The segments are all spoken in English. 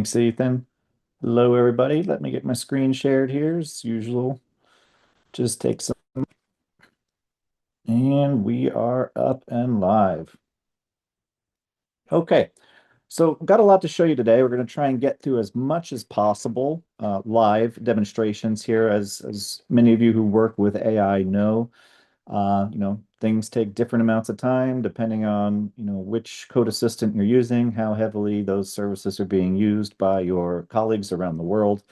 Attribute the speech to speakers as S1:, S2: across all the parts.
S1: Thanks, Ethan. Hello, everybody. Let me get my screen shared here as usual. Just take some, and we are up and live. Okay, so got a lot to show you today. We're going to try and get through as much as possible live demonstrations here, as many of you who work with AI know. Things take different amounts of time depending on, which code assistant you're using, how heavily those services are being used by your colleagues around the world,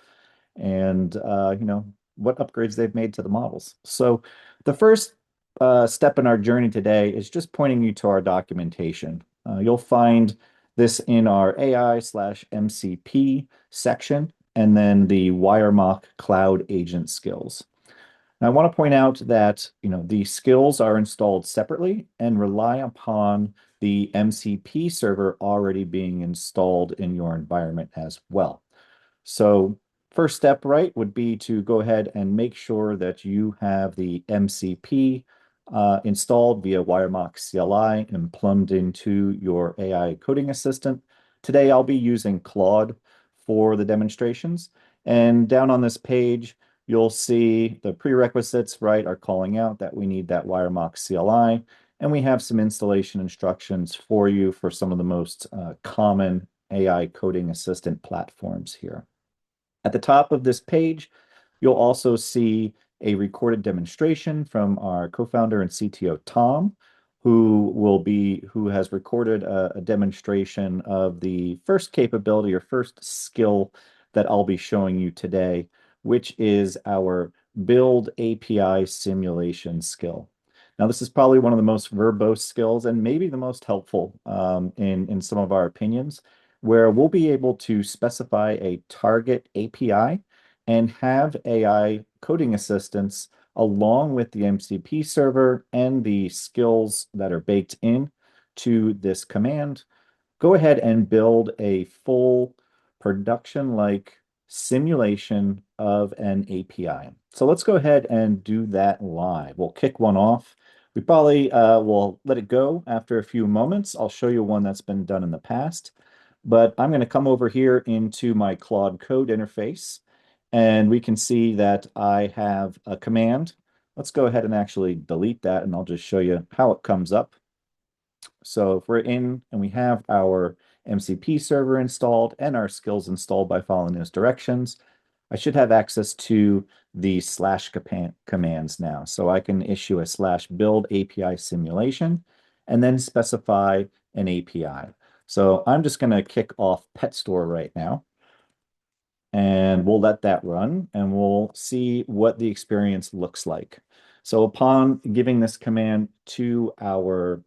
S1: and what upgrades they've made to the models. So the first step in our journey today is just pointing you to our documentation. You'll find this in our AI/MCP section, and then the WireMock Cloud Agent skills. Now, I want to point out that the skills are installed separately and rely upon the MCP server already being installed in your environment as well. So first step, right, would be to go ahead and make sure that you have the MCP installed via WireMock's CLI and plumbed into your AI coding assistant. Today, I'll be using Claude for the demonstrations. And down on this page, you'll see the prerequisites, right, are calling out that we need that WireMock's CLI. And we have some installation instructions for you for some of the most common AI coding assistant platforms here. At the top of this page, you'll also see a recorded demonstration from our co-founder and CTO, Tom, who has recorded a demonstration of the first capability or first skill that I'll be showing you today, which is our build API simulation skill. Now, this is probably one of the most verbose skills and maybe the most helpful in some of our opinions, where we'll be able to specify a target API and have AI coding assistance along with the MCP server and the skills that are baked in to this command. Go ahead and build a full production-like simulation of an API. So let's go ahead and do that live. We'll kick one off. We probably will let it go after a few moments. I'll show you one that's been done in the past. But I'm going to come over here into my Claude Code interface, and we can see that I have a command. Let's go ahead and actually delete that, and I'll just show you how it comes up. So if we're in and we have our MCP server installed and our skills installed by following those directions, I should have access to the slash commands now. So I can issue a slash build API simulation and then specify an API. So I'm just going to kick off Pet Store right now. And we'll let that run and we'll see what the experience looks like. So upon giving this command to our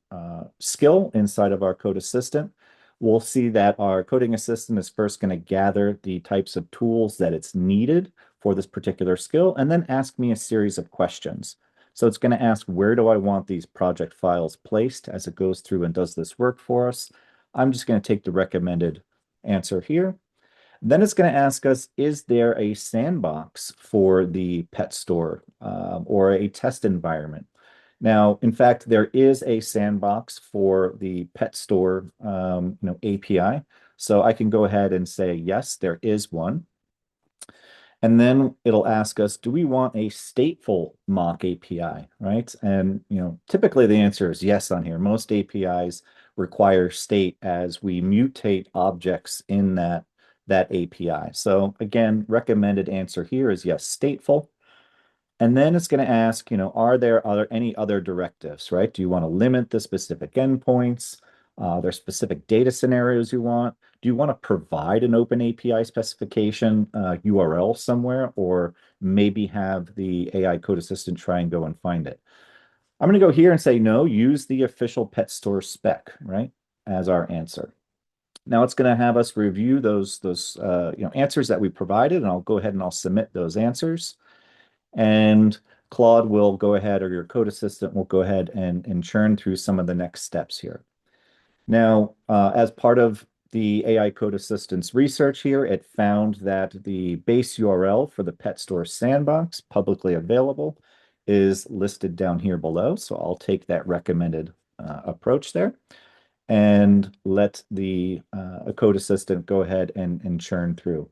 S1: skill inside of our code assistant, we'll see that our coding assistant is first going to gather the types of tools that it's needed for this particular skill and then ask me a series of questions. So it's going to ask, where do I want these project files placed as it goes through and does this work for us? I'm just going to take the recommended answer here. Then it's going to ask us, is there a sandbox for the pet store or a test environment? Now, in fact, there is a sandbox for the pet store API. So I can go ahead and say, yes, there is one. And then it'll ask us, do we want a stateful mock API, right? And typically the answer is yes on here. Most APIs require state as we mutate objects in that API. So again, recommended answer here is yes, stateful. And then it's going to ask, are there any other directives, right? Do you want to limit the specific endpoints? Are there specific data scenarios you want? Do you want to provide an open API specification URL somewhere, or maybe have the AI code assistant try and go and find it? I'm going to go here and say, no, use the official pet store spec, right, as our answer. Now it's going to have us review those answers that we provided, and I'll go ahead and I'll submit those answers. And Claude will go ahead, or your code assistant will go ahead and churn through some of the next steps here. Now, as part of the AI code assistant's research here, it found that the base URL for the Pet Store Sandbox, publicly available, is listed down here below. So I'll take that recommended approach there. and let the a code assistant go ahead and churn through.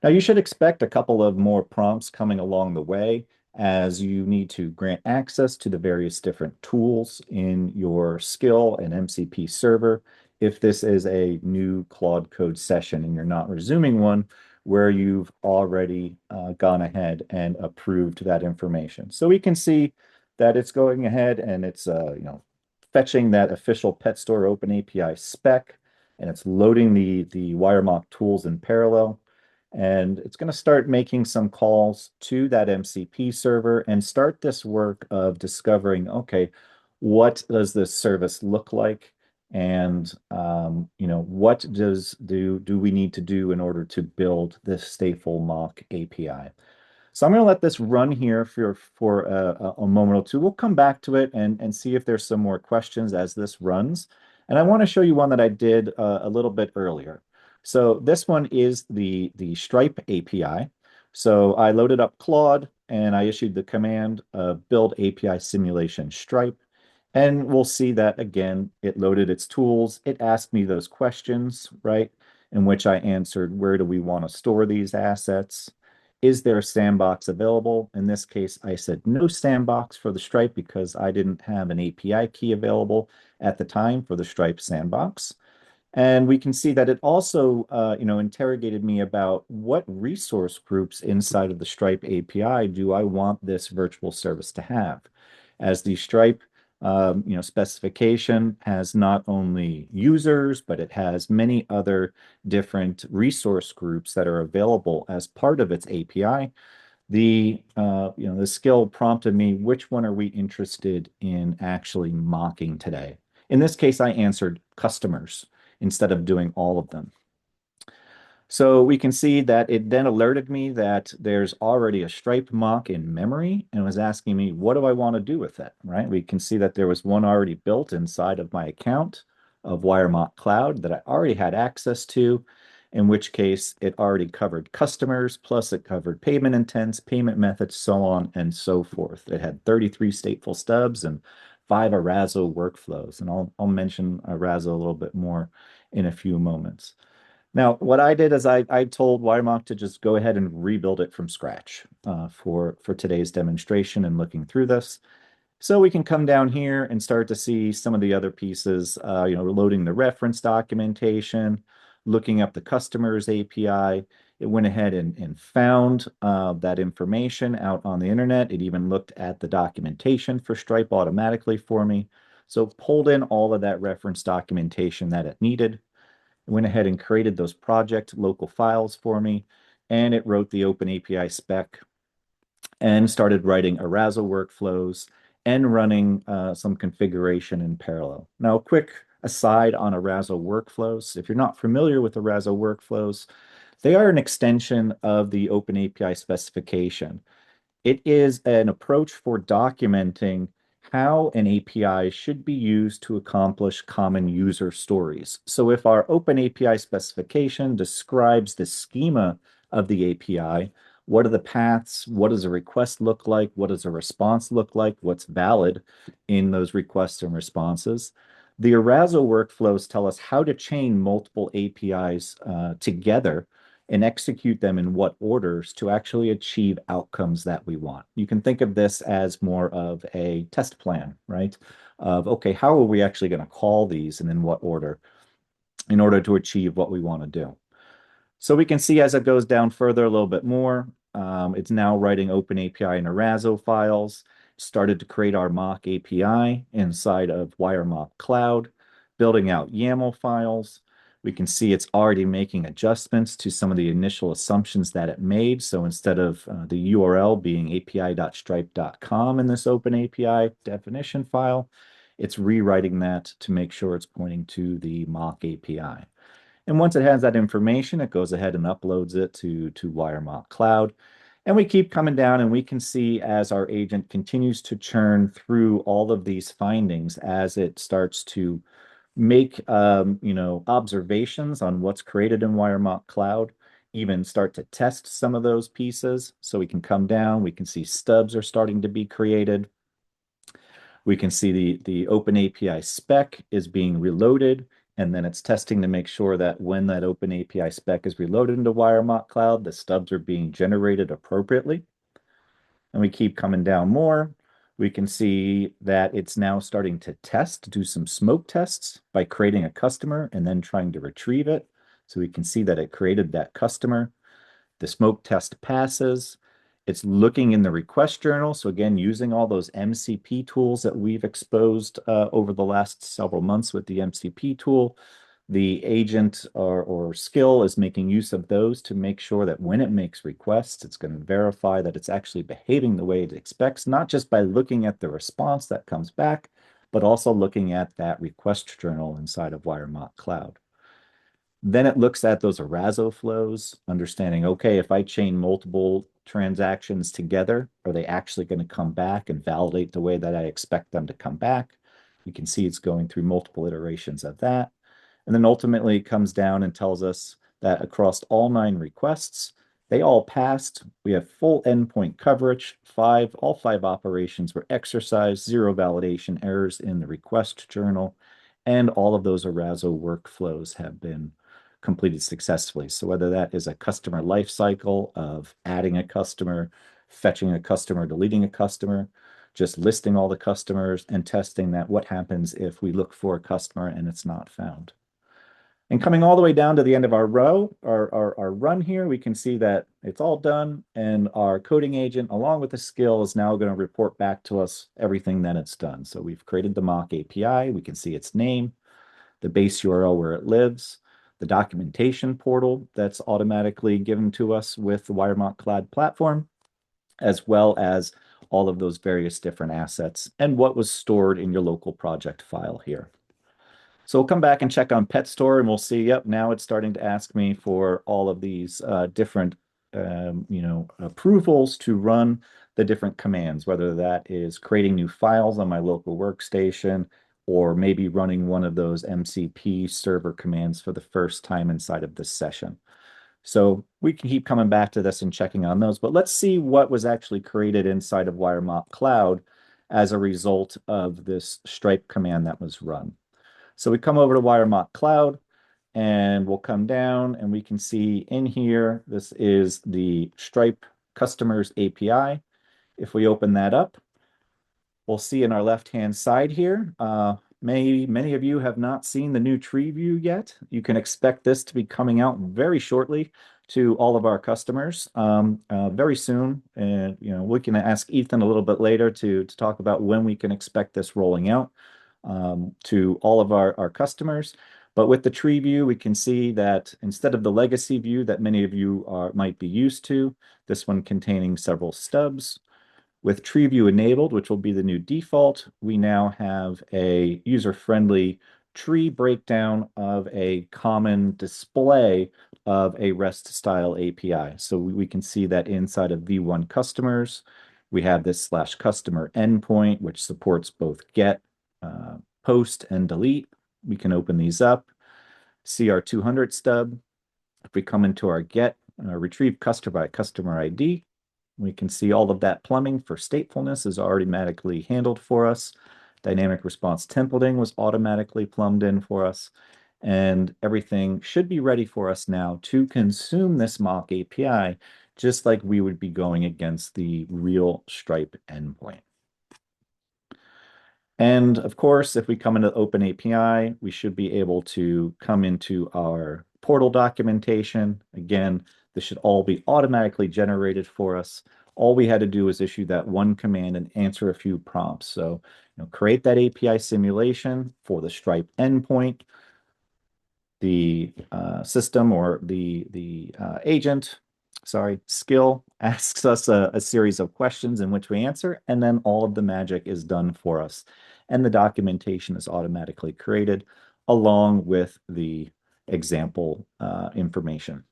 S1: Now you should expect a couple of more prompts coming along the way as you need to grant access to the various different tools in your skill and MCP server if this is a new Claude Code session and you're not resuming one where you've already gone ahead and approved that information. So we can see that it's going ahead and it's fetching that official pet store open API spec, and it's loading the WireMock tools in parallel. And it's going to start making some calls to that MCP server and start this work of discovering, okay, what does this service look like? And what do we need to do in order to build this stateful mock API? So I'm going to let this run here for a moment or two. We'll come back to it and see if there's some more questions as this runs. And I want to show you one that I did a little bit earlier. So this one is the Stripe API. So I loaded up Claude and I issued the command build API simulation Stripe. And we'll see that again, it loaded its tools. It asked me those questions, right? In which I answered, where do we want to store these assets? Is there a sandbox available? In this case, I said no sandbox for the Stripe because I didn't have an API key available at the time for the Stripe sandbox. And we can see that it also, interrogated me about what resource groups inside of the Stripe API do I want this virtual service to have, as the Stripe, specification has not only users, but it has many other different resource groups that are available as part of its API. The skill prompted me, which one are we interested in actually mocking today? In this case, I answered customers instead of doing all of them. So we can see that it then alerted me that there's already a Stripe mock in memory and was asking me, what do I want to do with it, right? We can see that there was one already built inside of my account of WireMock Cloud that I already had access to, in which case it already covered customers, plus it covered payment intents, payment methods, so on and so forth. It had 33 stateful stubs and 5 Arazo workflows. And I'll mention Arazo a little bit more in a few moments. Now, what I did is I told WireMock to just go ahead and rebuild it from scratch for today's demonstration and looking through this. So we can come down here and start to see some of the other pieces, loading the reference documentation, looking up the customer's API. It went ahead and found that information out on the internet. It even looked at the documentation for Stripe automatically for me. So pulled in all of that reference documentation that it needed, went ahead and created those project local files for me, and it wrote the Open API spec and started writing Arazo workflows and running some configuration in parallel. Now, a quick aside on Arazo workflows. If you're not familiar with Arazo workflows, they are an extension of the Open API specification. It is an approach for documenting how an API should be used to accomplish common user stories. So if our Open API specification describes the schema of the API, what are the paths? What does a request look like? What does a response look like? What's valid in those requests and responses? The Arazo workflows tell us how to chain multiple APIs together and execute them in what orders to actually achieve outcomes that we want. You can think of this as more of a test plan, right? Of, okay, how are we actually going to call these and in what order in order to achieve what we want to do? So we can see as it goes down further a little bit more, it's now writing OpenAPI and Arazo files, started to create our mock API inside of WireMock Cloud, building out YAML files. We can see it's already making adjustments to some of the initial assumptions that it made. So instead of the URL being api.stripe.com in this OpenAPI definition file, it's rewriting that to make sure it's pointing to the mock API. And once it has that information, it goes ahead and uploads it to WireMock Cloud. And we keep coming down and we can see as our agent continues to churn through all of these findings as it starts to make observations on what's created in WireMock Cloud, even start to test some of those pieces. So we can come down, we can see stubs are starting to be created. We can see the Open API spec is being reloaded and then it's testing to make sure that when that open API spec is reloaded into WireMock Cloud, the stubs are being generated appropriately. And we keep coming down more. We can see that it's now starting to test, do some smoke tests by creating a customer and then trying to retrieve it. So we can see that it created that customer. The smoke test passes. It's looking in the request journal. So again, using all those MCP tools that we've exposed over the last several months with the MCP tool, the agent or skill is making use of those to make sure that when it makes requests, it's going to verify that it's actually behaving the way it expects, not just by looking at the response that comes back, but also looking at that request journal inside of WireMock Cloud. Then it looks at those Arazo flows, understanding, okay, if I chain multiple transactions together, are they actually going to come back and validate the way that I expect them to come back? You can see it's going through multiple iterations of that. And then ultimately it comes down and tells us that across all 9 requests, they all passed. We have full endpoint coverage. All five operations were exercised, 0 validation errors in the request journal, and all of those Arazo workflows have been completed successfully. So whether that is a customer lifecycle of adding a customer, fetching a customer, deleting a customer, just listing all the customers and testing that what happens if we look for a customer and it's not found. And coming all the way down to the end of our run here, we can see that it's all done, and our coding agent, along with the skill, is now going to report back to us everything that it's done. So we've created the mock API. We can see its name, the base URL where it lives, the documentation portal that's automatically given to us with the WireMock Cloud platform, as well as all of those various different assets and what was stored in your local project file here. So we'll come back and check on Pet Store, and we'll see, yep, now it's starting to ask me for all of these different, approvals to run the different commands, whether that is creating new files on my local workstation or maybe running one of those MCP server commands for the first time inside of this session. So we can keep coming back to this and checking on those, but let's see what was actually created inside of WireMock Cloud as a result of this stripe command that was run. So we come over to WireMock Cloud, and we'll come down and we can see in here, this is the Stripe Customers API. If we open that up, we'll see in our left-hand side here, many of you have not seen the new tree view yet. You can expect this to be coming out very shortly to all of our customers very soon. And we can ask Ethan a little bit later to talk about when we can expect this rolling out to all of our customers. But with the tree view, we can see that instead of the legacy view that many of you might be used to, this one containing several stubs. With tree view enabled, which will be the new default, we now have a user-friendly tree breakdown of a common display of a REST style API. So we can see that inside of V1 customers, we have this /customer endpoint, which supports both get, post, and delete. We can open these up, see our 200 stub. If we come into our get, retrieve customer by customer ID, we can see all of that plumbing for statefulness is automatically handled for us. Dynamic response templating was automatically plumbed in for us. And everything should be ready for us now to consume this mock API, just like we would be going against the real Stripe endpoint. And of course, if we come into Open API, we should be able to come into our portal documentation. Again, this should all be automatically generated for us. All we had to do was issue that one command and answer a few prompts. So, create that API simulation for the Stripe endpoint. The system or the agent, skill asks us a series of questions in which we answer, and then all of the magic is done for us. And the documentation is automatically created along with the example information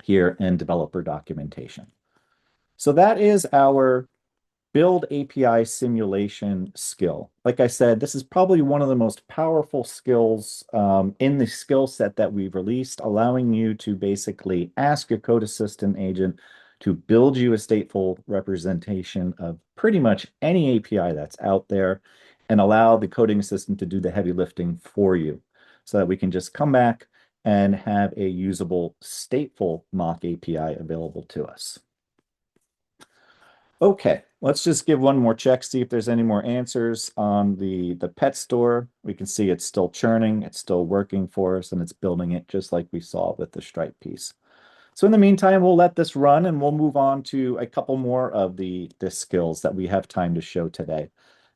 S1: here in developer documentation. So that is our build API simulation skill. Like I said, this is probably one of the most powerful skills in the skill set that we've released, allowing you to basically ask your code assistant agent to build you a stateful representation of pretty much any API that's out there and allow the coding assistant to do the heavy lifting for you. so that we can just come back and have a usable stateful mock API available to us. Okay, let's just give one more check, see if there's any more answers on the pet store. We can see it's still churning, it's still working for us, and it's building it just like we saw with the Stripe piece. So in the meantime, we'll let this run and we'll move on to a couple more of the skills that we have time to show today.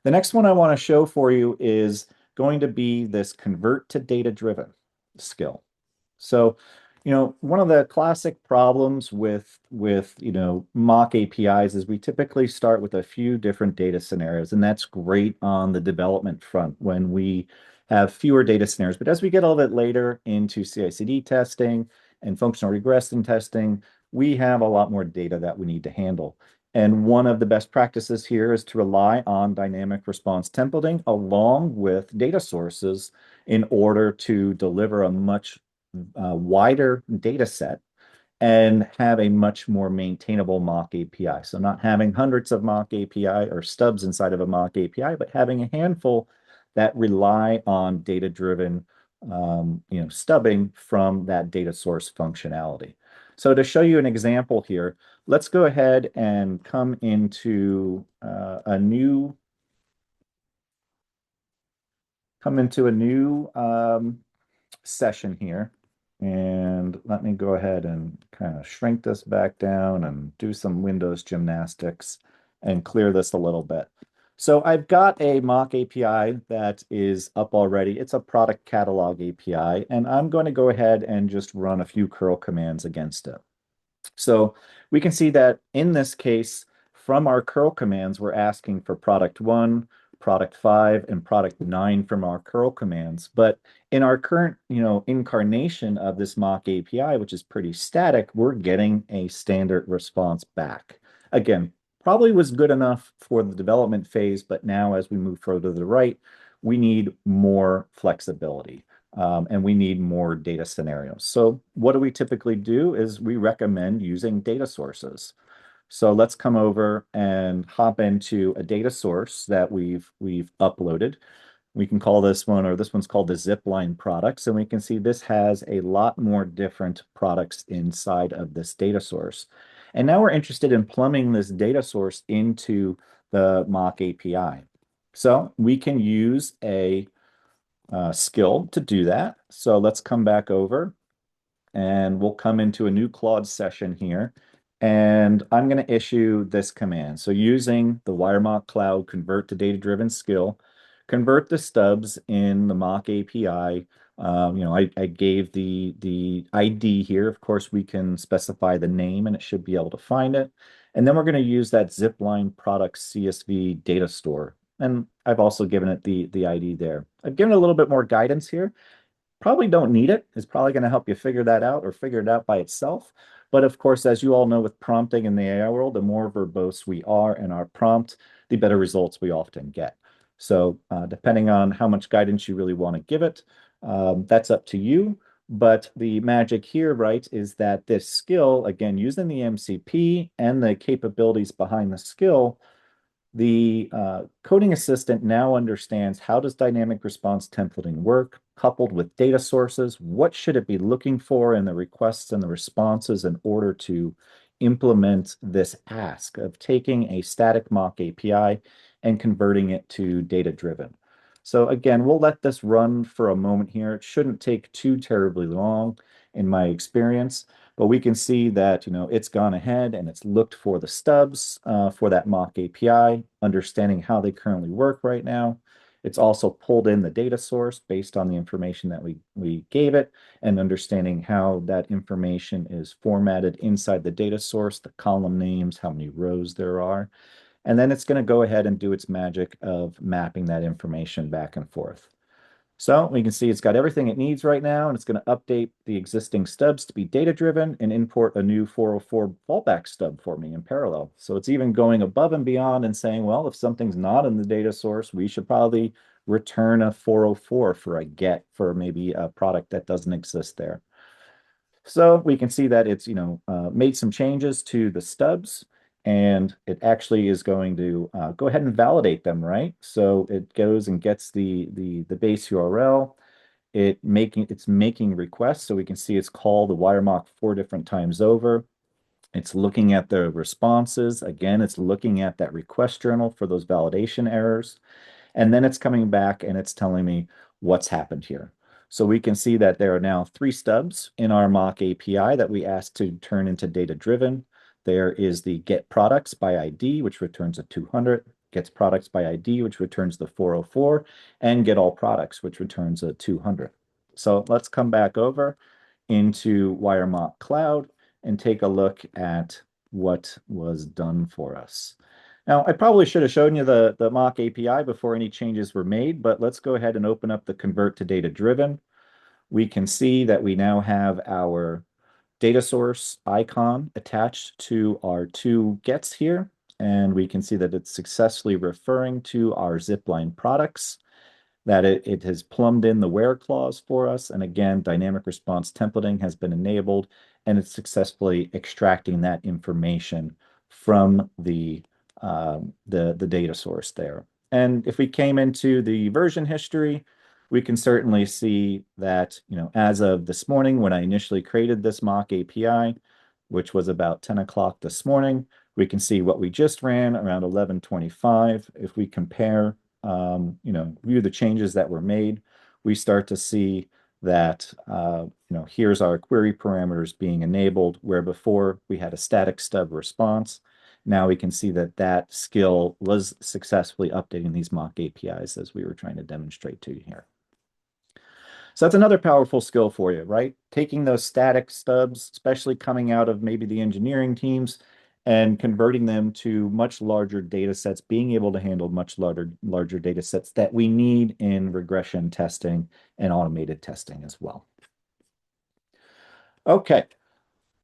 S1: The next one I want to show for you is going to be this convert to data-driven skill. So, one of the classic problems with mock APIs is we typically start with a few different data scenarios, and that's great on the development front when we have fewer data scenarios. But as we get a little bit later into CI/CD testing and functional regression testing, we have a lot more data that we need to handle. And one of the best practices here is to rely on dynamic response templating along with data sources in order to deliver a much wider data set and have a much more maintainable mock API. So not having hundreds of mock API or stubs inside of a mock API, but having a handful that rely on data-driven stubbing from that data source functionality. So to show you an example here, let's go ahead and come into a new session here. And let me go ahead and kind of shrink this back down and do some Windows gymnastics and clear this a little bit. So I've got a mock API that is up already. It's a product catalog API, and I'm going to go ahead and just run a few curl commands against it. So we can see that in this case, from our curl commands, we're asking for product 1, product 5, and product 9 from our curl commands. But in our current, incarnation of this mock API, which is pretty static, we're getting a standard response back. Again, probably was good enough for the development phase, but now as we move further to the right, we need more flexibility. And we need more data scenarios. So what do we typically do is we recommend using data sources. So let's come over and hop into a data source that we've uploaded. We can call this one, or this one's called the zipline products. And we can see this has a lot more different products inside of this data source. And now we're interested in plumbing this data source into the mock API. So we can use a skill to do that. So let's come back over and we'll come into a new Claude session here. And I'm going to issue this command. So using the WireMock Cloud convert to data-driven skill, convert the stubs in the mock API. I gave the ID here. Of course, we can specify the name and it should be able to find it. And then we're going to use that zipline product CSV data store. And I've also given it the ID there. I've given it a little bit more guidance here. Probably don't need it. It's probably going to help you figure that out or figure it out by itself. But of course, as you all know with prompting in the AI world, the more verbose we are in our prompt, the better results we often get. So depending on how much guidance you really want to give it, that's up to you. But the magic here, right, is that this skill, again, using the MCP and the capabilities behind the skill, the coding assistant now understands how does dynamic response templating work, coupled with data sources. What should it be looking for in the requests and the responses in order to implement this ask of taking a static mock API and converting it to data-driven. So again, we'll let this run for a moment here. It shouldn't take too terribly long in my experience. But we can see that, it's gone ahead and it's looked for the stubs for that mock API, understanding how they currently work right now. It's also pulled in the data source based on the information that we gave it and understanding how that information is formatted inside the data source, the column names, how many rows there are. And then it's going to go ahead and do its magic of mapping that information back and forth. So we can see it's got everything it needs right now, and it's going to update the existing stubs to be data-driven and import a new 404 fallback stub for me in parallel. So it's even going above and beyond and saying, well, if something's not in the data source, we should probably return a 404 for a get for maybe a product that doesn't exist there. So we can see that it's, made some changes to the stubs. And it actually is going to go ahead and validate them, right? So it goes and gets the base URL, It's making requests, so we can see it's called the WireMock 4 different times over. It's looking at the responses. Again, it's looking at that request journal for those validation errors. And then it's coming back and it's telling me what's happened here. So we can see that there are now 3 stubs in our mock API that we asked to turn into data-driven. There is the get products by ID, which returns a 200, gets products by ID, which returns the 404, and get all products, which returns a 200. So let's come back over into WireMock Cloud and take a look at what was done for us. Now, I probably should have shown you the mock API before any changes were made, but let's go ahead and open up the convert to data driven. We can see that we now have our data source icon attached to our 2 gets here, and we can see that it's successfully referring to our zipline products, that it has plumbed in the where clause for us. And again, dynamic response templating has been enabled, and it's successfully extracting that information from the data source there. And if we came into the version history, we can certainly see that, as of this morning, when I initially created this mock API, which was about 10 o'clock this morning, we can see what we just ran around 11:25. If we compare, view the changes that were made, we start to see that, here's our query parameters being enabled, where before we had a static stub response. Now we can see that that skill was successfully updating these mock APIs as we were trying to demonstrate to you here. So that's another powerful skill for you, right? Taking those static stubs, especially coming out of maybe the engineering teams, and converting them to much larger data sets, being able to handle much larger data sets that we need in regression testing and automated testing as well. Okay.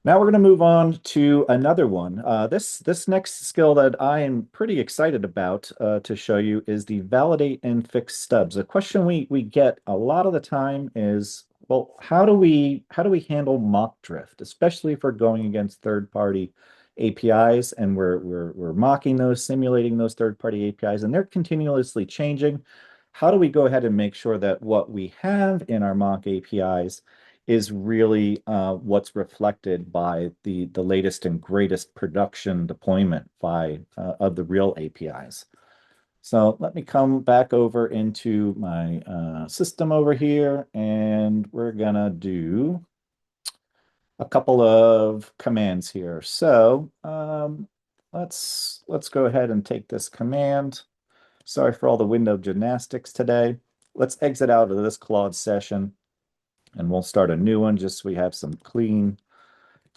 S1: Now we're going to move on to another one. This next skill that I am pretty excited about to show you is the validate and fix stubs. A question we get a lot of the time is, well, how do we handle mock drift, especially if we're going against third-party APIs and we're mocking those, simulating those third-party APIs, and they're continuously changing. How do we go ahead and make sure that what we have in our mock APIs is really what's reflected by the latest and greatest production deployment of the real APIs. So let me come back over into my system over here, and we're gonna do a couple of commands here. So let's go ahead and take this command. Sorry for all the window gymnastics today. Let's exit out of this Claude session, and we'll start a new one just so we have some clean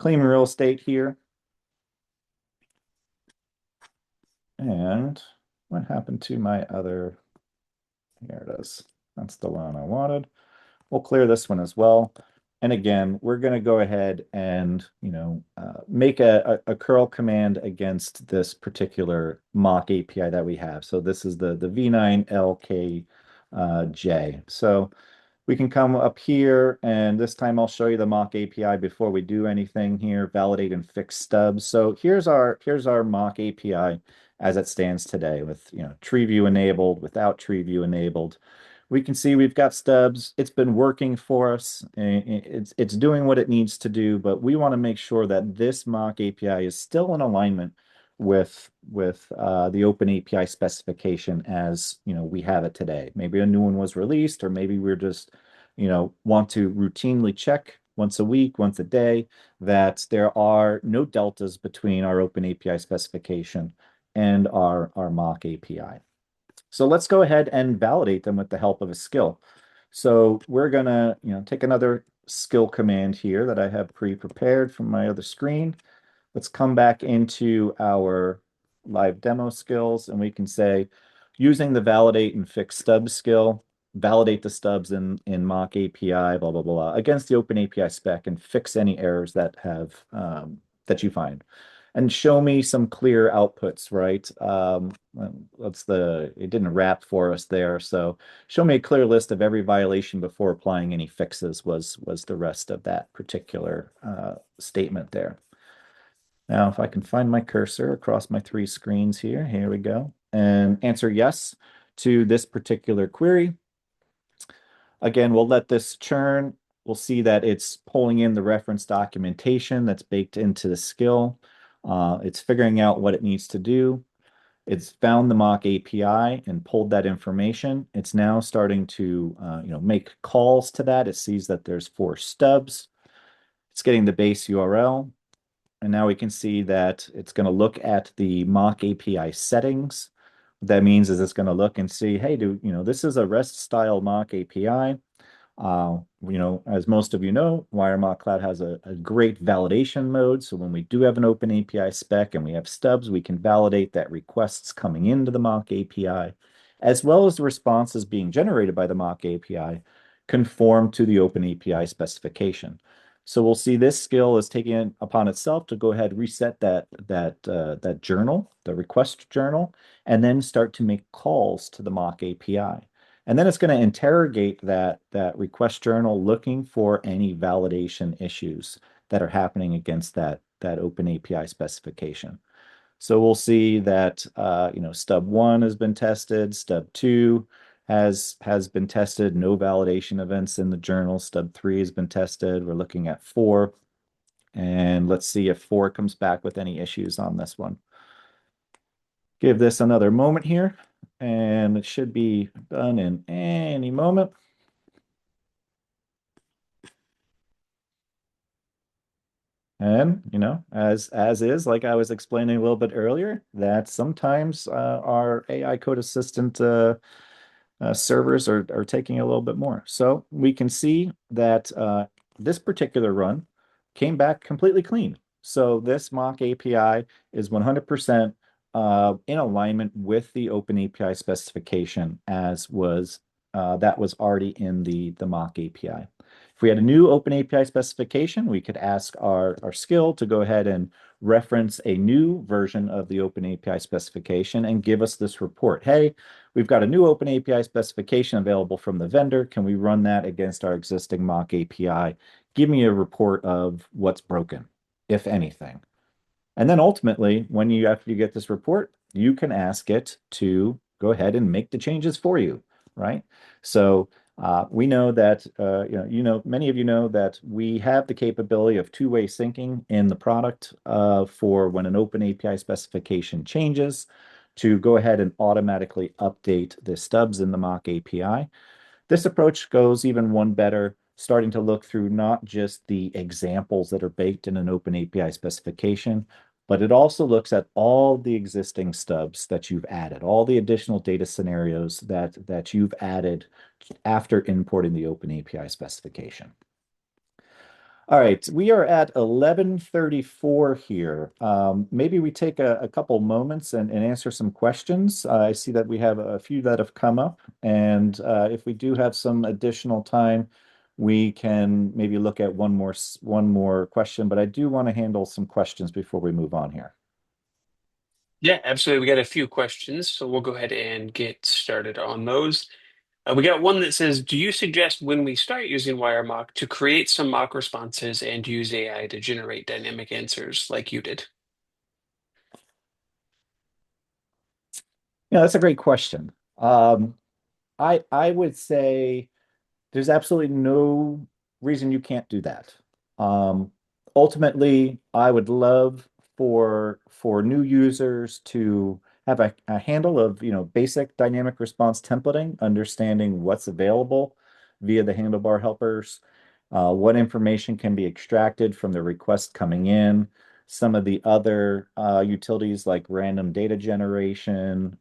S1: real estate here. And what happened to my other? Here it is. That's the one I wanted. We'll clear this one as well. And again, we're going to go ahead and make a curl command against this particular mock API that we have. So this is the v9lkj. So we can come up here, and this time I'll show you the mock API before we do anything here, validate and fix stubs. So here's our mock API as it stands today with tree view enabled, without tree view enabled. We can see we've got stubs. It's been working for us. It's doing what it needs to do, but we want to make sure that this mock API is still in alignment with the open API specification as we have it today. Maybe a new one was released, or maybe we're just want to routinely check once a week, once a day, that there are no deltas between our open API specification and our mock API. So let's go ahead and validate them with the help of a skill. So we're gonna take another skill command here that I have pre-prepared from my other screen. Let's come back into our live demo skills, and we can say, using the validate and fix stubs skill, validate the stubs in mock API, blah, blah, blah, against the open API spec and fix any errors that that you find. And show me some clear outputs, right? It didn't wrap for us there. So show me a clear list of every violation before applying any fixes was the rest of that particular statement there. Now, if I can find my cursor across my 3 screens here we go, and answer yes to this particular query. Again, we'll let this churn. We'll see that it's pulling in the reference documentation that's baked into the skill. It's figuring out what it needs to do. It's found the mock API and pulled that information. It's now starting to make calls to that. It sees that there's 4 stubs. It's getting the base URL. And now we can see that it's going to look at the mock API settings. What that means is it's going to look and see, hey, this is a REST style mock API. As most of you know, WireMock Cloud has a great validation mode. So when we do have an open API spec and we have stubs, we can validate that requests coming into the mock API, as well as the responses being generated by the mock API, conform to the open API specification. So we'll see this skill is taking it upon itself to go ahead, reset that journal, the request journal, and then start to make calls to the mock API. And then it's going to interrogate that request journal looking for any validation issues that are happening against that open API specification. So we'll see that stub 1 has been tested, stub 2 has been tested, no validation events in the journal. Stub 3 has been tested. We're looking at 4. And let's see if 4 comes back with any issues on this one. Give this another moment here, and it should be done in any moment. And, as is, like I was explaining a little bit earlier, that sometimes our AI code assistant servers are taking a little bit more. So we can see that this particular run came back completely clean. So this mock API is 100% in alignment with the open API specification as was that was already in the mock API. If we had a new open API specification, we could ask our skill to go ahead and reference a new version of the open API specification and give us this report. Hey, we've got a new open API specification available from the vendor. Can we run that against our existing mock API? Give me a report of what's broken, if anything. And then ultimately, after you get this report, you can ask it to go ahead and make the changes for you, right? So we know that many of you know that we have the capability of two-way syncing in the product for when an open API specification changes to go ahead and automatically update the stubs in the mock API. This approach goes even one better, starting to look through not just the examples that are baked in an open API specification, but it also looks at all the existing stubs that you've added, all the additional data scenarios that you've added after importing the open API specification. All right, we are at 11:34 here. Maybe we take a couple moments and answer some questions. I see that we have a few that have come up, and if we do have some additional time, we can maybe look at one more question, but I do want to handle some questions before we move on here.
S2: Yeah, absolutely. We got a few questions, so we'll go ahead and get started on those. We got one that says, do you suggest when we start using WireMock to create some mock responses and use AI to generate dynamic answers like you did?
S1: Yeah, that's a great question. I would say there's absolutely no reason you can't do that. Um, Ultimately, I would love for new users to have a handle of basic dynamic response templating, understanding what's available via the handlebar helpers, what information can be extracted from the request coming in, some of the other utilities like random data generation,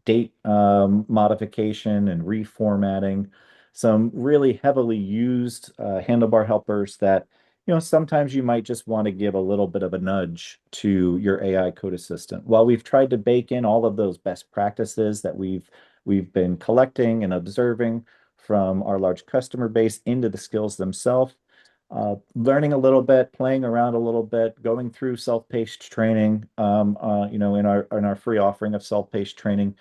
S1: date modification and reformatting, some really heavily used handlebar helpers that sometimes you might just want to give a little bit of a nudge to your AI code assistant. While we've tried to bake in all of those best practices that we've been collecting and observing from our large customer base into the skills themselves, learning a little bit, playing around a little bit, going through self-paced training, in our free offering of self-paced training,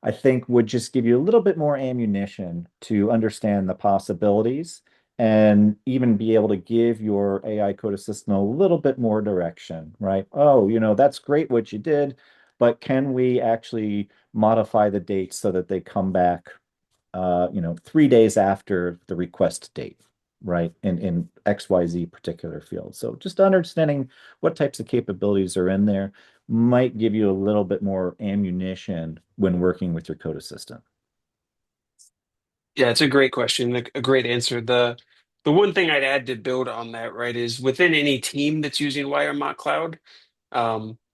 S1: I think would just give you a little bit more ammunition to understand the possibilities and even be able to give your AI code assistant a little bit more direction, right? Oh, that's great what you did, but can we actually modify the dates so that they come back 3 days after the request date, right? In XYZ particular field. So just understanding what types of capabilities are in there might give you a little bit more ammunition when working with your code assistant.
S2: Yeah, it's a great question, a great answer. The one thing I'd add to build on that, right, is within any team that's using WireMock Cloud,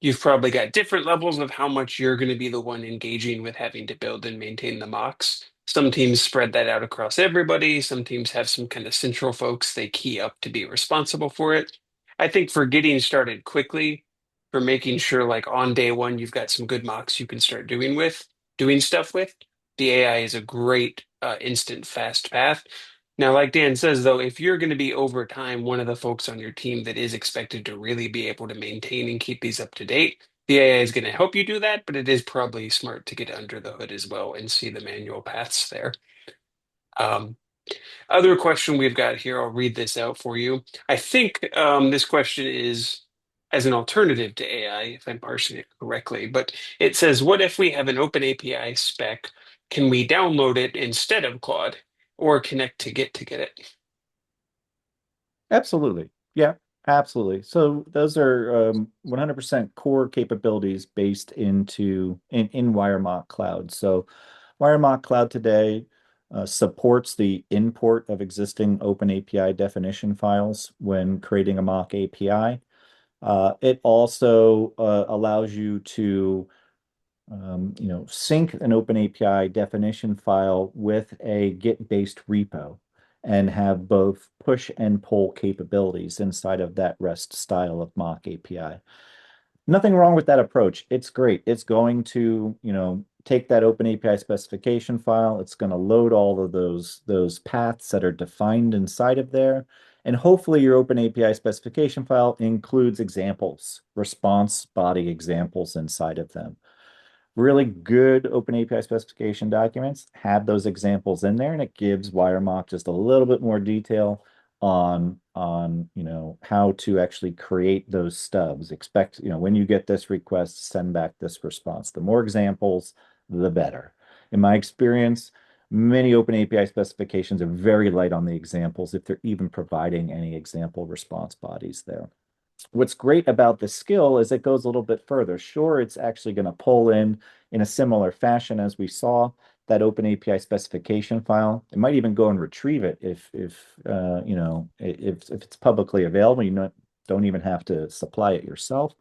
S2: you've probably got different levels of how much you're going to be the one engaging with having to build and maintain the mocks. Some teams spread that out across everybody. Some teams have some kind of central folks they key up to be responsible for it. I think for getting started quickly, for making sure like on day one you've got some good mocks you can start doing stuff with, the AI is a great instant fast path. Now, like Dan says, though, if you're going to be over time one of the folks on your team that is expected to really be able to maintain and keep these up to date, the AI is going to help you do that, but it is probably smart to get under the hood as well and see the manual paths there. Um, Other question we've got here, I'll read this out for you. I think this question is as an alternative to AI, if I'm parsing it correctly, but it says, what if we have an open API spec? Can we download it instead of Claude or connect to get it?
S1: Absolutely. Yeah, absolutely. So those are 100% core capabilities based in WireMock Cloud. So WireMock Cloud today supports the import of existing Open API definition files when creating a mock API. It also allows you to sync an Open API definition file with a Git-based repo and have both push and pull capabilities inside of that REST style of mock API. Nothing wrong with that approach. It's great. It's going to, take that Open API specification file. It's going to load all of those paths that are defined inside of there. And hopefully your Open API specification file includes examples, response body examples inside of them. Really good Open API specification documents have those examples in there, and it gives WireMock just a little bit more detail on how to actually create those stubs. Expect, when you get this request, send back this response. The more examples, the better. In my experience, many Open API specifications are very light on the examples if they're even providing any example response bodies there. What's great about the skill is it goes a little bit further. Sure, it's actually going to pull in a similar fashion as we saw that Open API specification file. It might even go and retrieve it if it's publicly available. Don't even have to supply it yourself.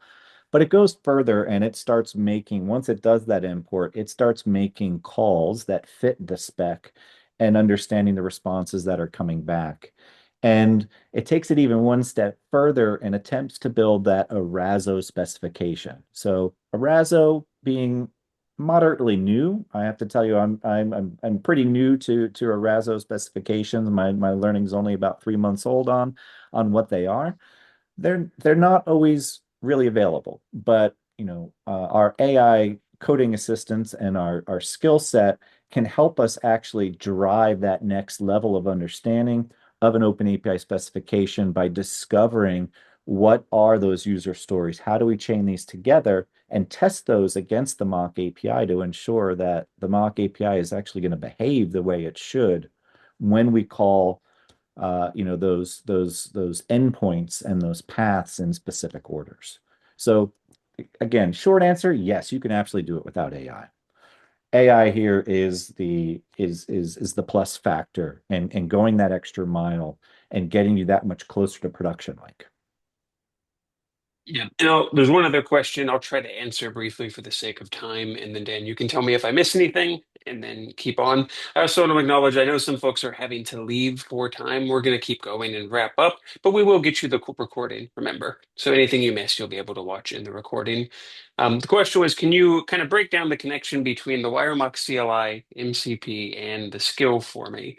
S1: But it goes further and it starts making, once it does that import, it starts making calls that fit the spec and understanding the responses that are coming back. And it takes it even one step further and attempts to build that Arazo specification. So Arazo being moderately new, I have to tell you, I'm pretty new to Arazo specifications. My learning's only about 3 months old on what they are. They're not always really available, but our AI coding assistants and our skill set can help us actually drive that next level of understanding of an open API specification by discovering what are those user stories, how do we chain these together and test those against the mock API to ensure that the mock API is actually going to behave the way it should when we call those endpoints and those paths in specific orders. So again, short answer, yes, you can absolutely do it without AI. AI here is the plus factor and going that extra mile and getting you that much closer to production like.
S2: Yeah. Now, there's one other question I'll try to answer briefly for the sake of time, and then Dan, you can tell me if I miss anything, and then keep on. I also want to acknowledge I know some folks are having to leave for time. We're going to keep going and wrap up, but we will get you the recording, remember. So anything you missed, you'll be able to watch in the recording. The question was, can you kind of break down the connection between the WireMock CLI, MCP, and the skill for me?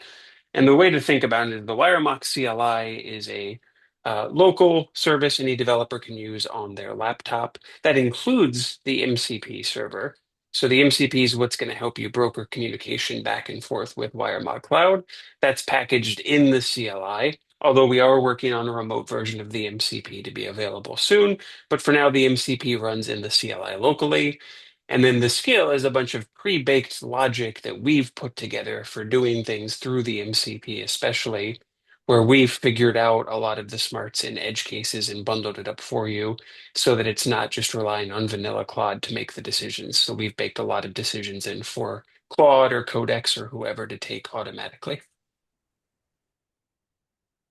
S2: And the way to think about it is the WireMock CLI is a local service any developer can use on their laptop. That includes the MCP server. So the MCP is what's going to help you broker communication back and forth with WireMock Cloud. That's packaged in the CLI, although we are working on a remote version of the MCP to be available soon. But for now, the MCP runs in the CLI locally. And then the skill is a bunch of pre-baked logic that we've put together for doing things through the MCP, especially where we've figured out a lot of the smarts in edge cases and bundled it up for you so that it's not just relying on vanilla Claude to make the decisions. So we've baked a lot of decisions in for Claude or Codex or whoever to take automatically.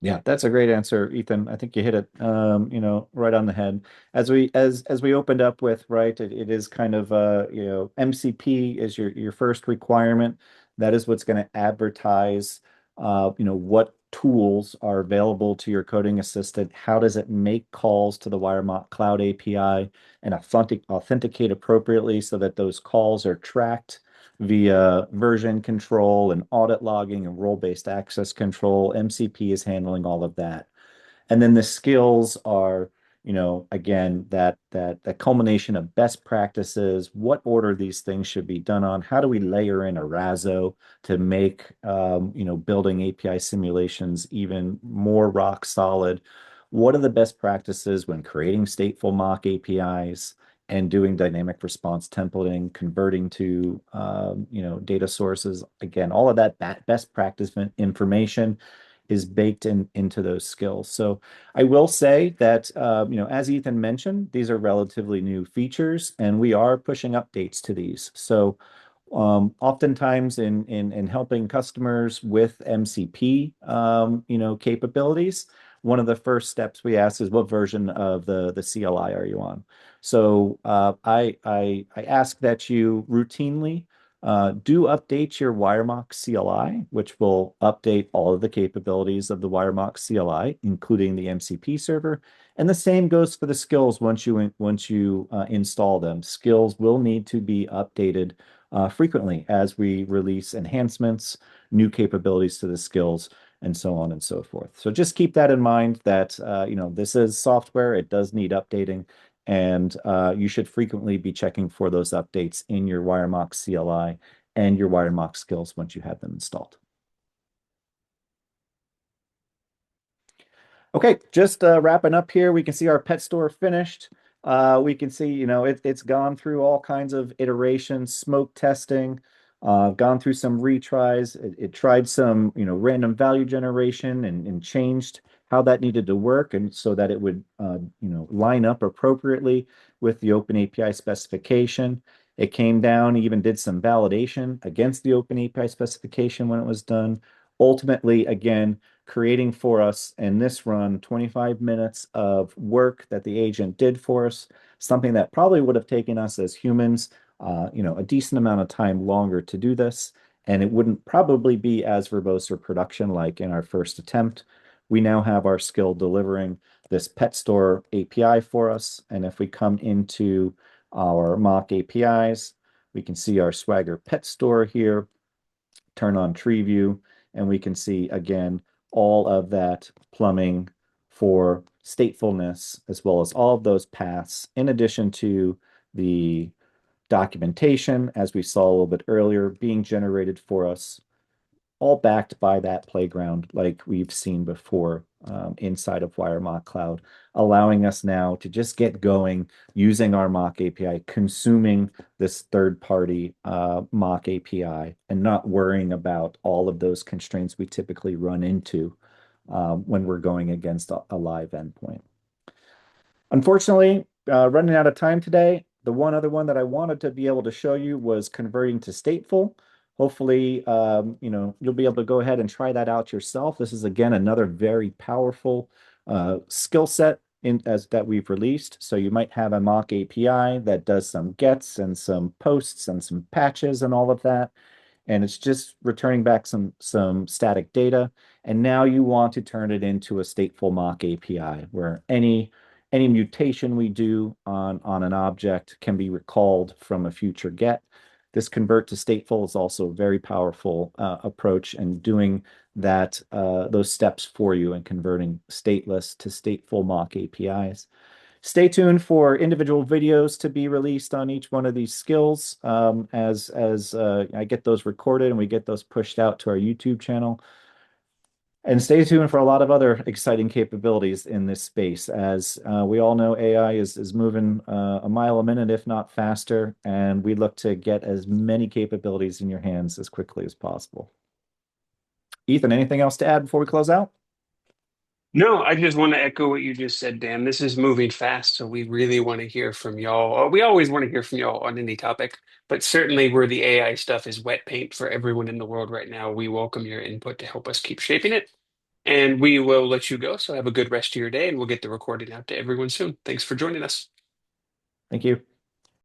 S1: Yeah, that's a great answer, Ethan. I think you hit it, right on the head. As we opened up with, right, it is kind of MCP is your first requirement. That is what's going to advertise, what tools are available to your coding assistant. How does it make calls to the WireMock Cloud API and authenticate appropriately so that those calls are tracked via version control and audit logging and role-based access control. MCP is handling all of that. And then the skills are, again, that culmination of best practices, what order these things should be done on, how do we layer in a Razzo to make building API simulations even more rock solid? What are the best practices when creating stateful mock APIs and doing dynamic response templating, converting to data sources? Again, all of that best practice information is baked into those skills. So I will say that, as Ethan mentioned, these are relatively new features, and we are pushing updates to these. So oftentimes in helping customers with MCP, capabilities, one of the first steps we ask is what version of the CLI are you on? So I ask that you routinely do update your WireMock CLI, which will update all of the capabilities of the WireMock CLI, including the MCP server. And the same goes for the skills once you install them. Skills will need to be updated frequently as we release enhancements, new capabilities to the skills, and so on and so forth. So just keep that in mind that this is software. It does need updating, and you should frequently be checking for those updates in your WireMock CLI and your WireMock skills once you have them installed. Okay, just wrapping up here, we can see our pet store finished. We can see, it's gone through all kinds of iterations, smoke testing, gone through some retries. It tried some, random value generation and changed how that needed to work, and so that it would, line up appropriately with the Open API specification. It came down, even did some validation against the Open API specification when it was done. Ultimately, again, creating for us in this run 25 minutes of work that the agent did for us, something that probably would have taken us as humans, a decent amount of time longer to do this. And it wouldn't probably be as verbose or production like in our first attempt. We now have our skill delivering this pet store API for us. And if we come into our mock APIs, we can see our Swagger pet store here, turn on tree view, and we can see again all of that plumbing for statefulness, as well as all of those paths, in addition to the documentation, as we saw a little bit earlier, being generated for us, all backed by that playground like we've seen before inside of WireMock Cloud, allowing us now to just get going using our mock API, consuming this third-party mock API, and not worrying about all of those constraints we typically run into when we're going against a live endpoint. Unfortunately, running out of time today. The one other one that I wanted to be able to show you was converting to stateful. Hopefully, you'll be able to go ahead and try that out yourself. This is, again, another very powerful skill set as that we've released. So you might have a mock API that does some gets and some posts and some patches and all of that, and it's just returning back some static data. And now you want to turn it into a stateful mock API where any mutation we do on an object can be recalled from a future get. This convert to stateful is also a very powerful approach, and doing those steps for you and converting stateless to stateful mock APIs. Stay tuned for individual videos to be released on each one of these skills as I get those recorded and we get those pushed out to our YouTube channel. And stay tuned for a lot of other exciting capabilities in this space. As we all know, AI is moving a mile a minute, if not faster, and we look to get as many capabilities in your hands as quickly as possible. Ethan, anything else to add before we close out?
S2: No, I just want to echo what you just said, Dan. This is moving fast, so we really want to hear from y'all. We always want to hear from y'all on any topic, but certainly where the AI stuff is wet paint for everyone in the world right now, we welcome your input to help us keep shaping it. And we will let you go. So have a good rest of your day, and we'll get the recording out to everyone soon. Thanks for joining us.
S1: Thank you.